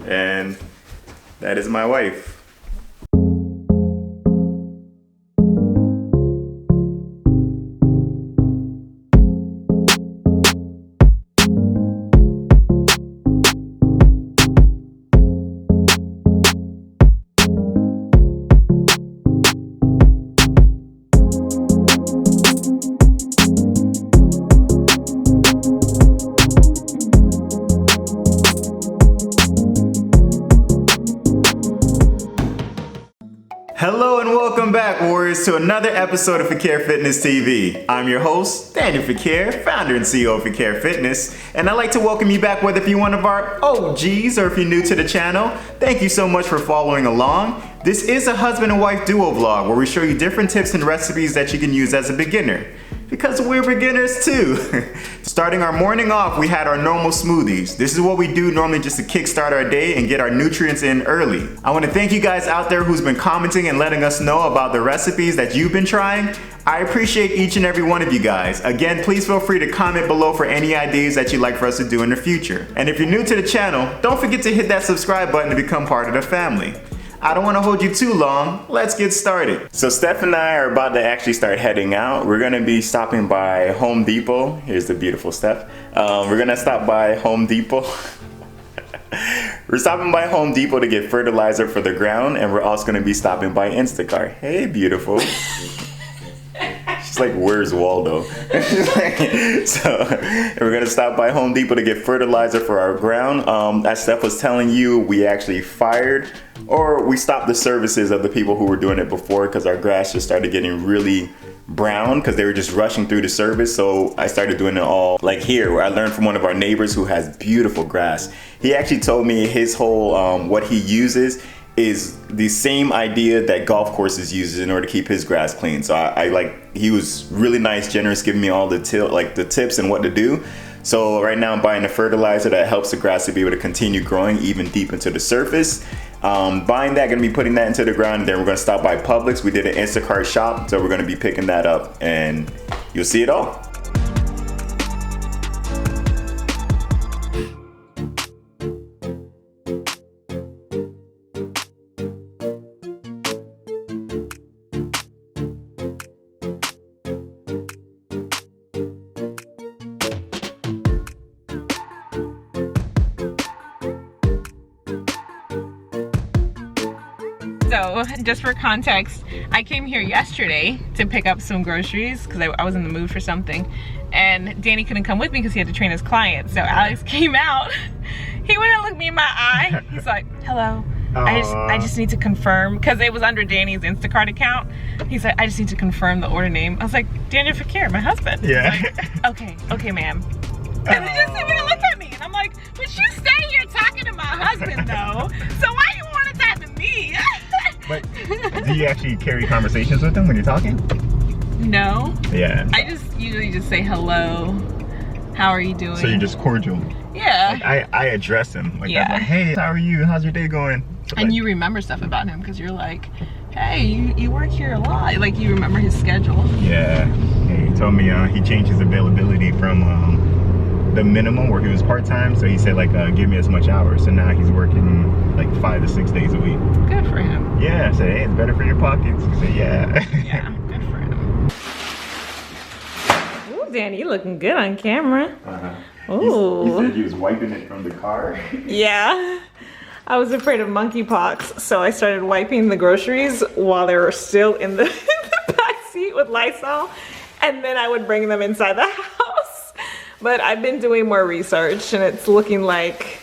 and that is my wife. Hello and welcome back, Warriors, to another episode of Fequiere Fitness TV. I'm your host, Daniel Fequiere, founder and CEO of Fequiere Fitness, and I'd like to welcome you back whether if you're one of our OGs or if you're new to the channel. Thank you so much for following along. This is a husband and wife duo vlog where we show you different tips and recipes that you can use as a beginner. Because we're beginners too. Starting our morning off, we had our normal smoothies. This is what we do normally just to kickstart our day and get our nutrients in early. I want to thank you guys out there who's been commenting and letting us know about the recipes that you've been trying. I appreciate each and every one of you guys. Again, please feel free to comment below for any ideas that you'd like for us to do in the future. And if you're new to the channel, don't forget to hit that subscribe button to become part of the family. I don't want to hold you too long. Let's get started. So Steph and I are about to actually start heading out. We're going to be stopping by Home Depot. Here's the beautiful Steph. We're going to stop by Home Depot. We're stopping by Home Depot to get fertilizer for the ground, and we're also going to be stopping by Instacart. Hey, beautiful. She's like, where's Waldo? So we're gonna stop by Home Depot to get fertilizer for our ground. As Steph was telling you, we actually fired or we stopped the services of the people who were doing it before because our grass just started getting really brown because they were just rushing through the service. So I started doing it all like here, where I learned from one of our neighbors who has beautiful grass. He actually told me his whole what he uses is the same idea that golf courses uses in order to keep his grass clean. So I like, he was really nice, generous, giving me all the tips and what to do. So right now I'm buying a fertilizer that helps the grass to be able to continue growing even deep into the surface. Buying that, gonna be putting that into the ground, and then we're gonna stop by Publix. We did an Instacart shop, so we're gonna be picking that up and you'll see it all. So, just for context, I came here yesterday to pick up some groceries because I was in the mood for something, and Danny couldn't come with me because he had to train his client. So Alex came out, he wouldn't look me in my eye. He's like, hello. I just need to confirm, because it was under Danny's Instacart account. He's like, I just need to confirm the order name. I was like, Daniel Fequiere, my husband. Yeah. Like, okay, ma'am. And he just even looked at me, and I'm like, but you stay here talking to my husband though, so why you wanted that to me? But do you actually carry conversations with him when you're talking? No. Yeah. I just usually just say hello. How are you doing? So you're just cordial. Yeah. Like I address him. Like, yeah. I'm like, hey, how are you? How's your day going? So and like, you remember stuff about him because you're like, hey, you work here a lot. Like, you remember his schedule. Yeah. He told me he changed his availability from the minimum where he was part-time, so he said like give me as much hours, so now he's working like 5 to 6 days a week. Good for him. Yeah, I said, hey, it's better for your pockets. He said, yeah. Yeah, good for him. Ooh, Danny, you looking good on camera. Ooh. He said he was wiping it from the car. Yeah. I was afraid of monkeypox, so I started wiping the groceries while they were still in the back seat with Lysol, and then I would bring them inside the house. But I've been doing more research, and it's looking like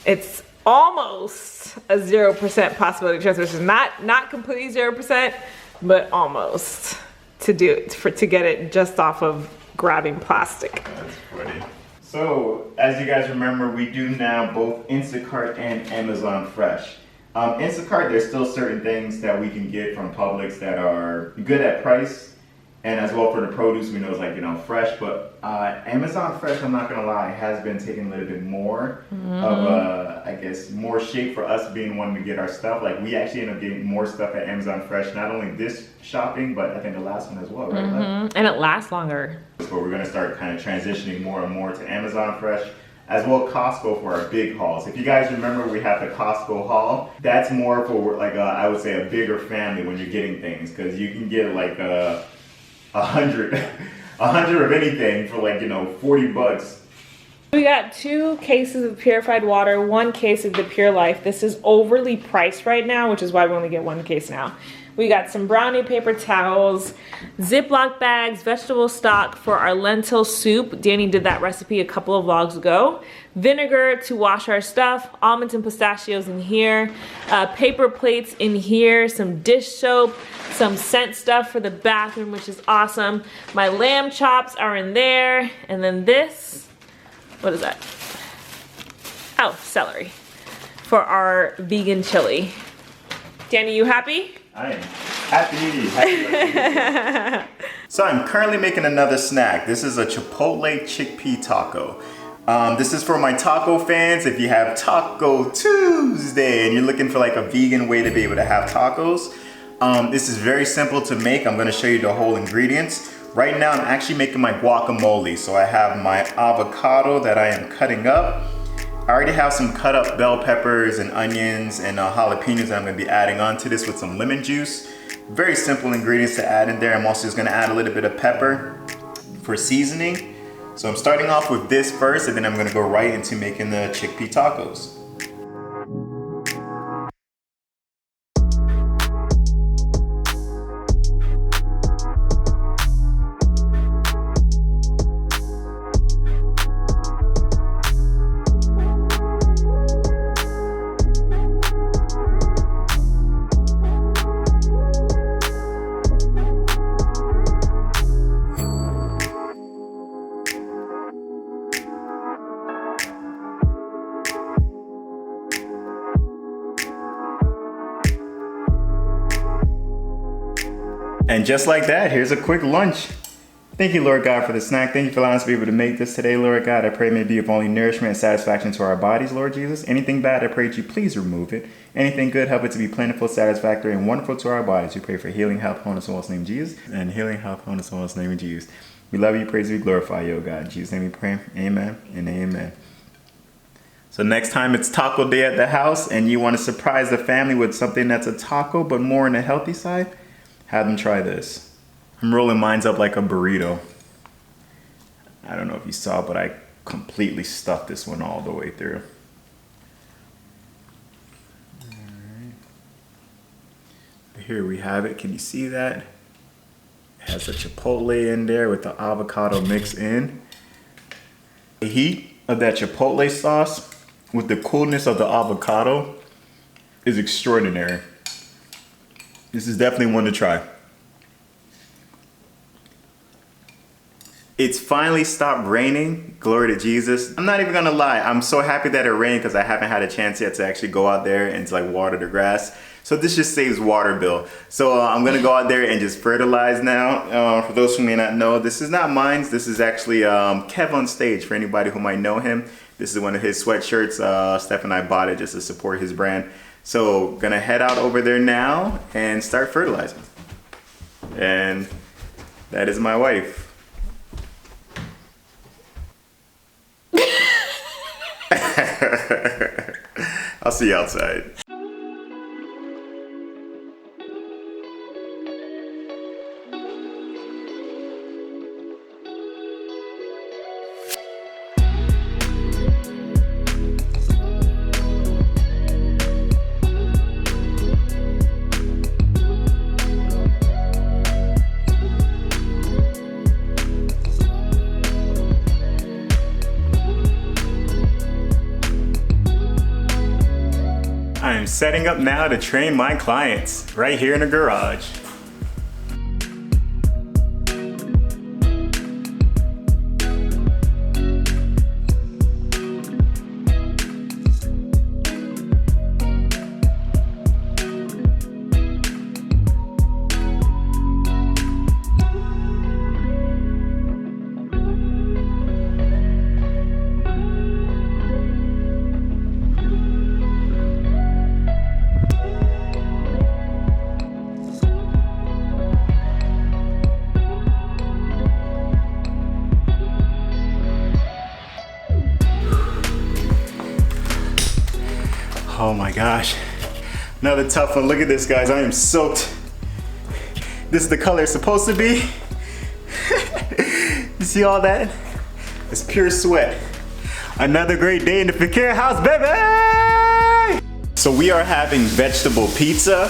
it's almost a 0% possibility chance, which is not completely 0%, but almost to get it just off of grabbing plastic. That's funny. So, as you guys remember, we do now both Instacart and Amazon Fresh. Instacart, there's still certain things that we can get from Publix that are good at price, and as well for the produce, we know it's like, you know, fresh. But Amazon Fresh, I'm not gonna lie, has been taking a little bit more of I guess more shape for us being one to get our stuff. Like, we actually end up getting more stuff at Amazon Fresh, not only this shopping, but I think the last one as well, right? And it lasts longer. So we're gonna start kind of transitioning more and more to Amazon Fresh. as well Costco for our big hauls. If you guys remember, we have the Costco haul. That's more for like I would say a bigger family when you're getting things, because you can get like 100 of anything for like, you know, 40 bucks. We got 2 cases of purified water, 1 case of the Pure Life. This is overly priced right now, which is why we only get 1 case now. We got some brownie paper towels, Ziploc bags, vegetable stock for our lentil soup. Danny did that recipe a couple of vlogs ago. Vinegar to wash our stuff, almonds and pistachios in here, paper plates in here, some dish soap, some scent stuff for the bathroom, which is awesome. My lamb chops are in there, and then this, what is that? Oh, celery for our vegan chili. Danny, you happy? I am happy. So I'm currently making another snack. This is a Chipotle chickpea taco. This is for my taco fans. If you have Taco Tuesday and you're looking for like a vegan way to be able to have tacos, this is very simple to make. I'm gonna show you the whole ingredients. Right now I'm actually making my guacamole. So I have my avocado that I am cutting up. I already have some cut up bell peppers and onions and jalapenos that I'm gonna be adding onto this with some lemon juice. Very simple ingredients to add in there. I'm also just gonna add a little bit of pepper for seasoning. So I'm starting off with this first, and then I'm gonna go right into making the chickpea tacos. And just like that, here's a quick lunch. Thank you, Lord God, for the snack. Thank you for allowing us to be able to make this today, Lord God. I pray it may be of only nourishment and satisfaction to our bodies, Lord Jesus. Anything bad, I pray that you please remove it. Anything good, help it to be plentiful, satisfactory, and wonderful to our bodies. We pray for healing, health, wholeness, in the name of Jesus. And healing, health, wholeness, in the name of Jesus. We love you, praise you, glorify you, oh God. In Jesus' name we pray. Amen and amen. So next time it's taco day at the house and you want to surprise the family with something that's a taco but more on the healthy side, have them try this. I'm rolling mine up like a burrito. I don't know if you saw, but I completely stuffed this one all the way through. All right. Here we have it. Can you see that? It has a chipotle in there with the avocado mix in. The heat of that chipotle sauce with the coolness of the avocado is extraordinary. This is definitely one to try. It's finally stopped raining. Glory to Jesus. I'm not even gonna lie. I'm so happy that it rained because I haven't had a chance yet to actually go out there and to like water the grass. So this just saves water bill. So I'm gonna go out there and just fertilize now. For those who may not know, this is not mine. This is actually Kev on Stage, for anybody who might know him. This is one of his sweatshirts. Steph and I bought it just to support his brand. So gonna head out over there now and start fertilizing. And that is my wife. I'll see you outside. I am setting up now to train my clients right here in the garage. Oh my gosh. Another tough one. Look at this, guys. I am soaked. This is the color it's supposed to be. You see all that? It's pure sweat. Another great day in the Fequiere house, baby! So we are having vegetable pizza.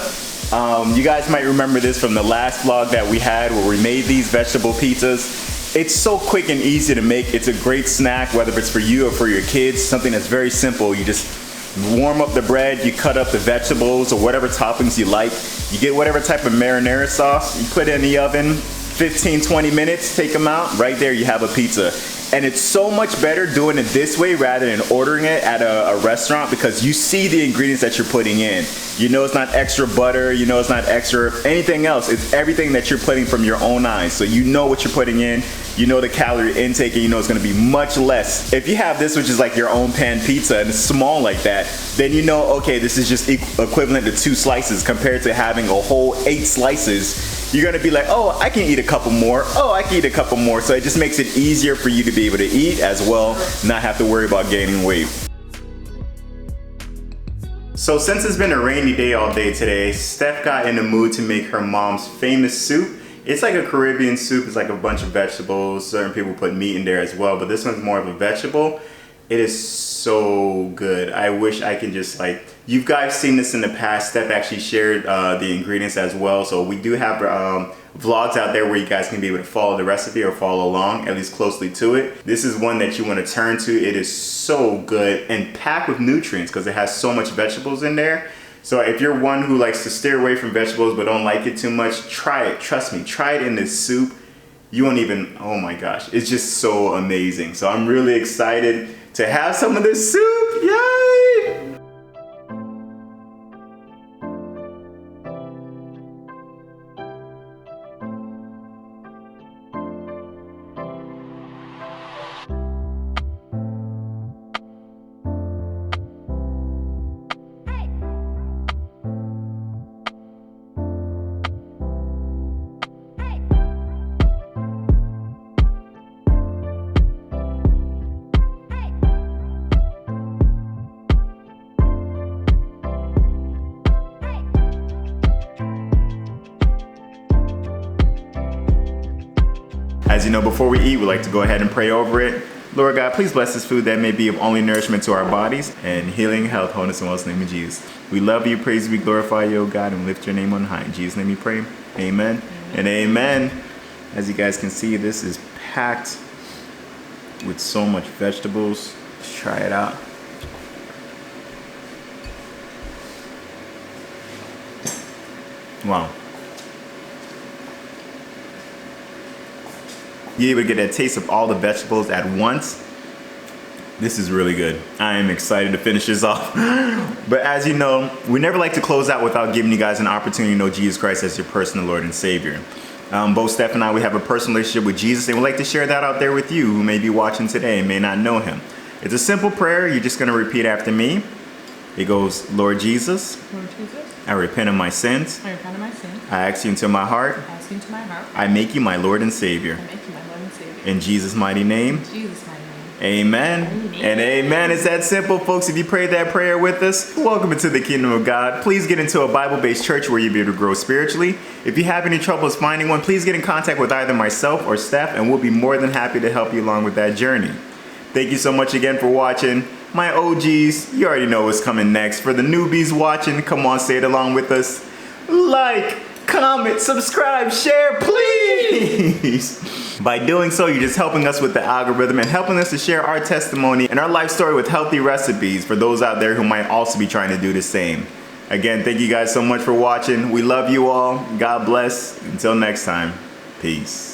You guys might remember this from the last vlog that we had where we made these vegetable pizzas. It's so quick and easy to make. It's a great snack, whether it's for you or for your kids. Something that's very simple. You just warm up the bread, you cut up the vegetables or whatever toppings you like. You get whatever type of marinara sauce, you put it in the oven, 15-20 minutes, take them out, right there you have a pizza. And it's so much better doing it this way rather than ordering it at a restaurant, because you see the ingredients that you're putting in. You know it's not extra butter, you know it's not extra anything else. It's everything that you're putting from your own eyes. So you know what you're putting in, you know the calorie intake, and you know it's gonna be much less. If you have this, which is like your own pan pizza and it's small like that, then you know, okay, this is just equivalent to 2 slices compared to having a whole 8 slices. You're gonna be like, oh, I can eat a couple more. Oh, I can eat a couple more. So it just makes it easier for you to be able to eat as well, not have to worry about gaining weight. So since it's been a rainy day all day today, Steph got in the mood to make her mom's famous soup. It's like a Caribbean soup. It's like a bunch of vegetables. Certain people put meat in there as well, but this one's more of a vegetable. It is so good. I wish I can just like, you guys seen this in the past. Steph actually shared the ingredients as well. So we do have vlogs out there where you guys can be able to follow the recipe or follow along, at least closely to it. This is one that you want to turn to. It is so good and packed with nutrients because it has so much vegetables in there. So if you're one who likes to steer away from vegetables but don't like it too much, try it. Trust me, try it in this soup. You won't even, oh my gosh, it's just so amazing. So I'm really excited to have some of this soup. Yay! As you know, before we eat, we like to go ahead and pray over it. Lord God, please bless this food that may be of only nourishment to our bodies and healing, health, wholeness, and wellness in the name of Jesus. We love you, praise you, we glorify you, O God, and lift your name on high. In Jesus' name we pray. Amen and amen. As you guys can see, this is packed with so much vegetables. Let's try it out. Wow. You're able to get that taste of all the vegetables at once. This is really good. I am excited to finish this off. But as you know, we never like to close out without giving you guys an opportunity to know Jesus Christ as your personal Lord and Savior. Both Steph and I, we have a personal relationship with Jesus, and we'd like to share that out there with you who may be watching today and may not know him. It's a simple prayer. You're just gonna repeat after me. It goes, Lord Jesus, I repent of my sins. I ask you into my heart. I make you my Lord and Savior. In Jesus' mighty name. Amen. And amen. It's that simple, folks. If you prayed that prayer with us, welcome into the kingdom of God. Please get into a Bible-based church where you'll be able to grow spiritually. If you have any troubles finding one, please get in contact with either myself or Steph, and we'll be more than happy to help you along with that journey. Thank you so much again for watching. My OGs, you already know what's coming next. For the newbies watching, come on, say it along with us. Like, comment, subscribe, share, please. By doing so, you're just helping us with the algorithm and helping us to share our testimony and our life story with healthy recipes for those out there who might also be trying to do the same. Again, thank you guys so much for watching. We love you all. God bless. Until next time, peace.